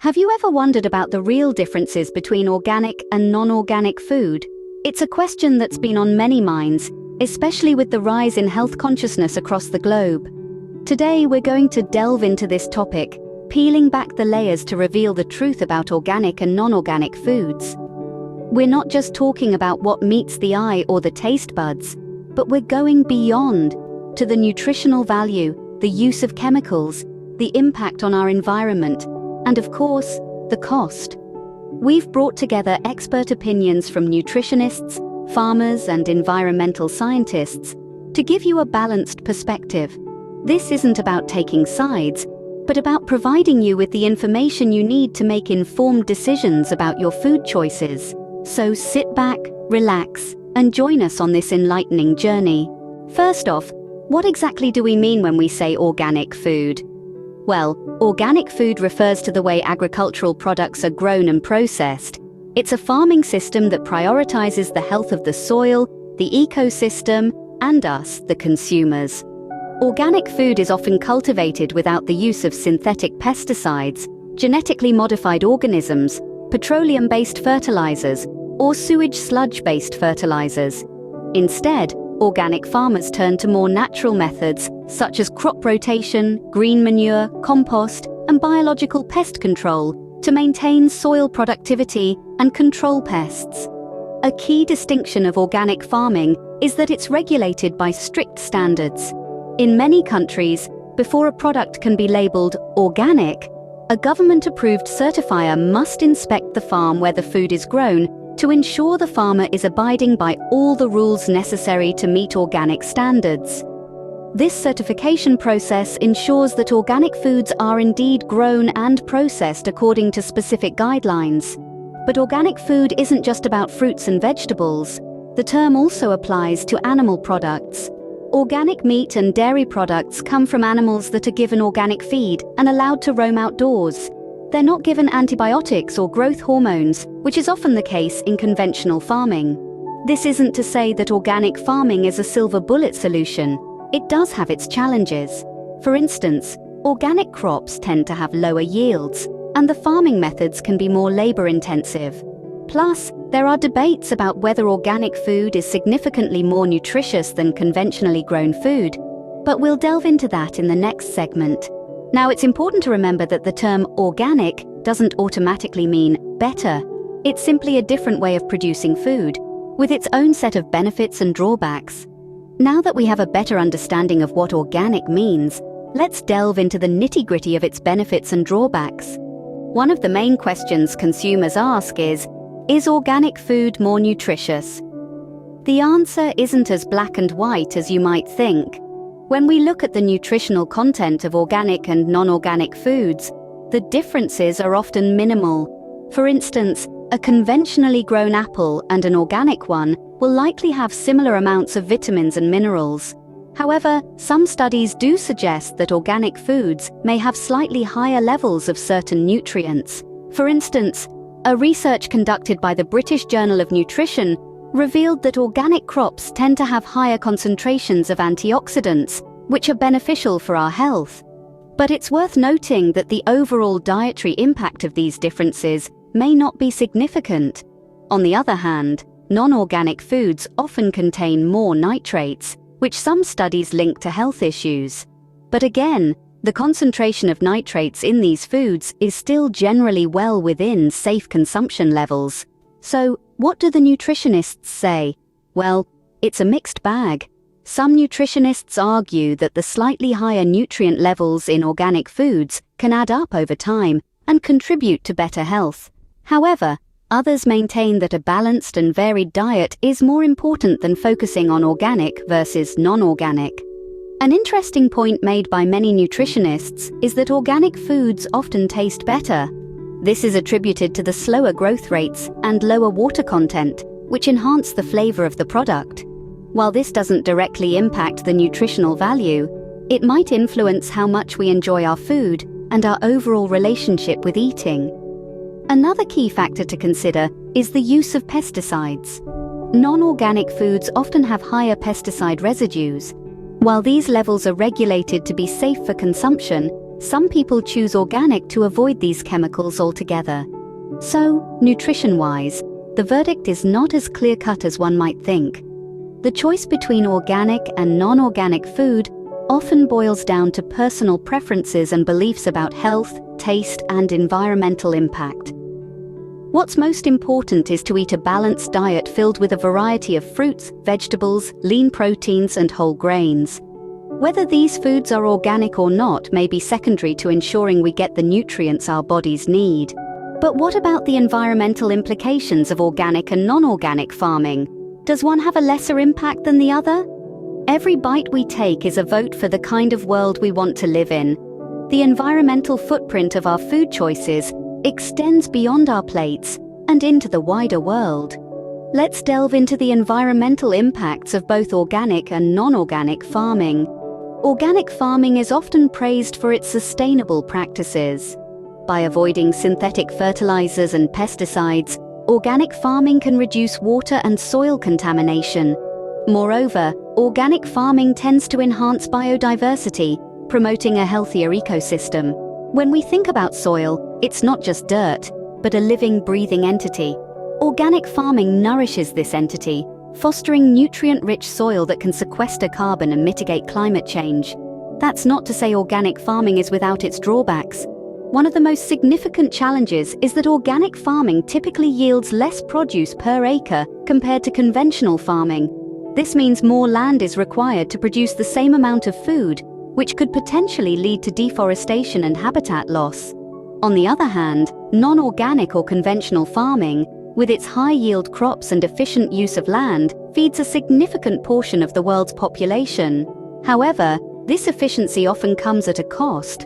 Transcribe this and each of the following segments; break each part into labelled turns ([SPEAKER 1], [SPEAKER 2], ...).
[SPEAKER 1] Have you ever wondered about the real differences between organic and non-organic food? It's a question that's been on many minds, especially with the rise in health consciousness across the globe. Today, we're going to delve into this topic, peeling back the layers to reveal the truth about organic and non-organic foods. We're not just talking about what meets the eye or the taste buds, but we're going beyond to the nutritional value, the use of chemicals, the impact on our environment, and of course, the cost. We've brought together expert opinions from nutritionists, farmers, and environmental scientists to give you a balanced perspective. This isn't about taking sides, but about providing you with the information you need to make informed decisions about your food choices. So sit back, relax, and join us on this enlightening journey. First off, what exactly do we mean when we say organic food? Well, organic food refers to the way agricultural products are grown and processed. It's a farming system that prioritizes the health of the soil, the ecosystem, and us, the consumers. Organic food is often cultivated without the use of synthetic pesticides, genetically modified organisms, petroleum-based fertilizers, or sewage sludge-based fertilizers. Instead, organic farmers turn to more natural methods such as crop rotation, green manure, compost, and biological pest control to maintain soil productivity and control pests. A key distinction of organic farming is that it's regulated by strict standards. In many countries, before a product can be labeled organic, a government-approved certifier must inspect the farm where the food is grown to ensure the farmer is abiding by all the rules necessary to meet organic standards. This certification process ensures that organic foods are indeed grown and processed according to specific guidelines. But organic food isn't just about fruits and vegetables. The term also applies to animal products. Organic meat and dairy products come from animals that are given organic feed and allowed to roam outdoors. They're not given antibiotics or growth hormones, which is often the case in conventional farming. This isn't to say that organic farming is a silver bullet solution. It does have its challenges. For instance, organic crops tend to have lower yields, and the farming methods can be more labor-intensive. Plus, there are debates about whether organic food is significantly more nutritious than conventionally grown food, but we'll delve into that in the next segment. Now, it's important to remember that the term organic doesn't automatically mean better. It's simply a different way of producing food, with its own set of benefits and drawbacks. Now that we have a better understanding of what organic means, let's delve into the nitty-gritty of its benefits and drawbacks. One of the main questions consumers ask is organic food more nutritious? The answer isn't as black and white as you might think. When we look at the nutritional content of organic and non-organic foods, the differences are often minimal. For instance, a conventionally grown apple and an organic one will likely have similar amounts of vitamins and minerals. However, some studies do suggest that organic foods may have slightly higher levels of certain nutrients. For instance, a research conducted by the British Journal of Nutrition revealed that organic crops tend to have higher concentrations of antioxidants, which are beneficial for our health. But it's worth noting that the overall dietary impact of these differences may not be significant. On the other hand, non-organic foods often contain more nitrates, which some studies link to health issues. But again, the concentration of nitrates in these foods is still generally well within safe consumption levels. So, what do the nutritionists say? Well, it's a mixed bag. Some nutritionists argue that the slightly higher nutrient levels in organic foods can add up over time and contribute to better health. However, others maintain that a balanced and varied diet is more important than focusing on organic versus non-organic. An interesting point made by many nutritionists is that organic foods often taste better. This is attributed to the slower growth rates and lower water content, which enhance the flavor of the product. While this doesn't directly impact the nutritional value, it might influence how much we enjoy our food and our overall relationship with eating. Another key factor to consider is the use of pesticides. Non-organic foods often have higher pesticide residues. While these levels are regulated to be safe for consumption, some people choose organic to avoid these chemicals altogether. So, nutrition-wise, the verdict is not as clear-cut as one might think. The choice between organic and non-organic food often boils down to personal preferences and beliefs about health, taste, and environmental impact. What's most important is to eat a balanced diet filled with a variety of fruits, vegetables, lean proteins, and whole grains. Whether these foods are organic or not may be secondary to ensuring we get the nutrients our bodies need. But what about the environmental implications of organic and non-organic farming? Does one have a lesser impact than the other? Every bite we take is a vote for the kind of world we want to live in. The environmental footprint of our food choices extends beyond our plates and into the wider world. Let's delve into the environmental impacts of both organic and non-organic farming. Organic farming is often praised for its sustainable practices. By avoiding synthetic fertilizers and pesticides, organic farming can reduce water and soil contamination. Moreover, organic farming tends to enhance biodiversity, promoting a healthier ecosystem. When we think about soil, it's not just dirt, but a living, breathing entity. Organic farming nourishes this entity, fostering nutrient-rich soil that can sequester carbon and mitigate climate change. That's not to say organic farming is without its drawbacks. One of the most significant challenges is that organic farming typically yields less produce per acre compared to conventional farming. This means more land is required to produce the same amount of food, which could potentially lead to deforestation and habitat loss. On the other hand, non-organic or conventional farming, with its high-yield crops and efficient use of land, feeds a significant portion of the world's population. However, this efficiency often comes at a cost.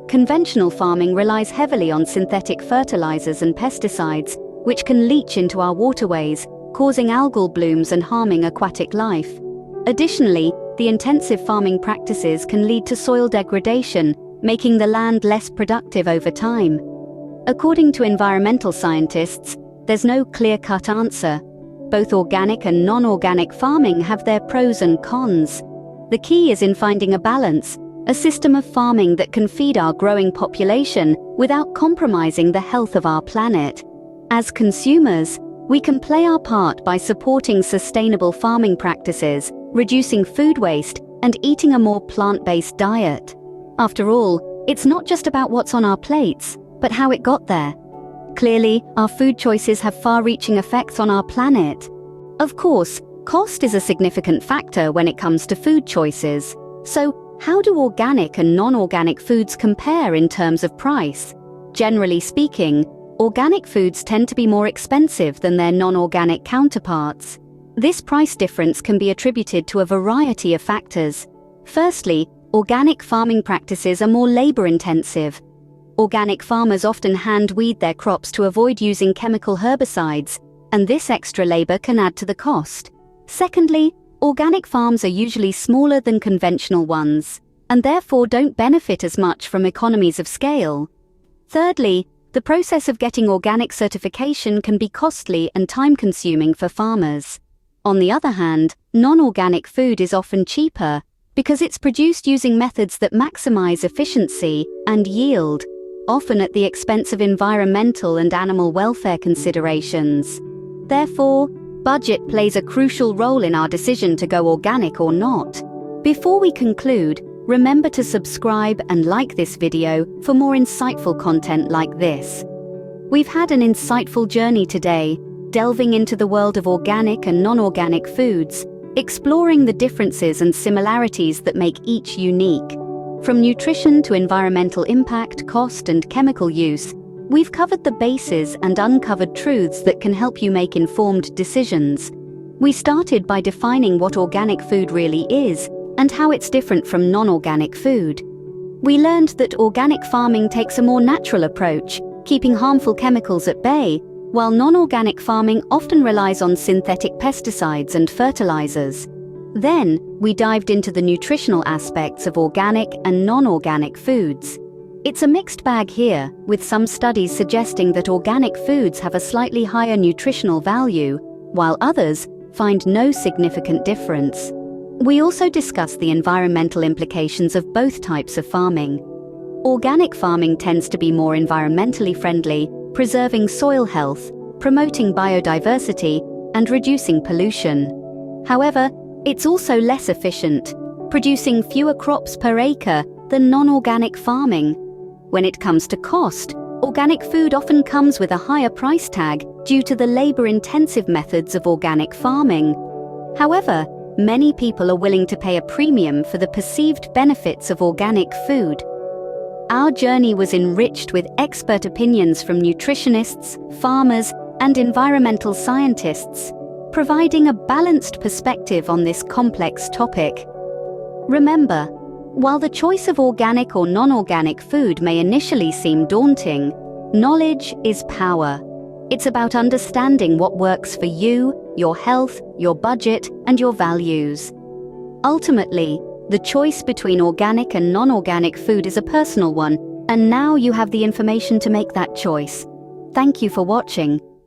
[SPEAKER 1] Conventional farming relies heavily on synthetic fertilizers and pesticides, which can leach into our waterways, causing algal blooms and harming aquatic life. Additionally, the intensive farming practices can lead to soil degradation, making the land less productive over time. According to environmental scientists, there's no clear-cut answer. Both organic and non-organic farming have their pros and cons. The key is in finding a balance, a system of farming that can feed our growing population without compromising the health of our planet. As consumers, we can play our part by supporting sustainable farming practices, reducing food waste, and eating a more plant-based diet. After all, it's not just about what's on our plates, but how it got there. Clearly, our food choices have far-reaching effects on our planet. Of course, cost is a significant factor when it comes to food choices. So, how do organic and non-organic foods compare in terms of price? Generally speaking, organic foods tend to be more expensive than their non-organic counterparts. This price difference can be attributed to a variety of factors. Firstly, organic farming practices are more labor-intensive. Organic farmers often hand-weed their crops to avoid using chemical herbicides, and this extra labor can add to the cost. Secondly, organic farms are usually smaller than conventional ones, and therefore don't benefit as much from economies of scale. Thirdly, the process of getting organic certification can be costly and time-consuming for farmers. On the other hand, non-organic food is often cheaper because it's produced using methods that maximize efficiency and yield, often at the expense of environmental and animal welfare considerations. Therefore, budget plays a crucial role in our decision to go organic or not. Before we conclude, remember to subscribe and like this video for more insightful content like this. We've had an insightful journey today, delving into the world of organic and non-organic foods, exploring the differences and similarities that make each unique. From nutrition to environmental impact, cost, and chemical use, we've covered the bases and uncovered truths that can help you make informed decisions. We started by defining what organic food really is and how it's different from non-organic food. We learned that organic farming takes a more natural approach, keeping harmful chemicals at bay, while non-organic farming often relies on synthetic pesticides and fertilizers. Then, we dived into the nutritional aspects of organic and non-organic foods. It's a mixed bag here, with some studies suggesting that organic foods have a slightly higher nutritional value, while others find no significant difference. We also discussed the environmental implications of both types of farming. Organic farming tends to be more environmentally friendly, preserving soil health, promoting biodiversity, and reducing pollution. However, it's also less efficient, producing fewer crops per acre than non-organic farming. When it comes to cost, organic food often comes with a higher price tag due to the labor-intensive methods of organic farming. However, many people are willing to pay a premium for the perceived benefits of organic food. Our journey was enriched with expert opinions from nutritionists, farmers, and environmental scientists, providing a balanced perspective on this complex topic. Remember, while the choice of organic or non-organic food may initially seem daunting, knowledge is power. It's about understanding what works for you, your health, your budget, and your values. Ultimately, the choice between organic and non-organic food is a personal one, and now you have the information to make that choice. Thank you for watching.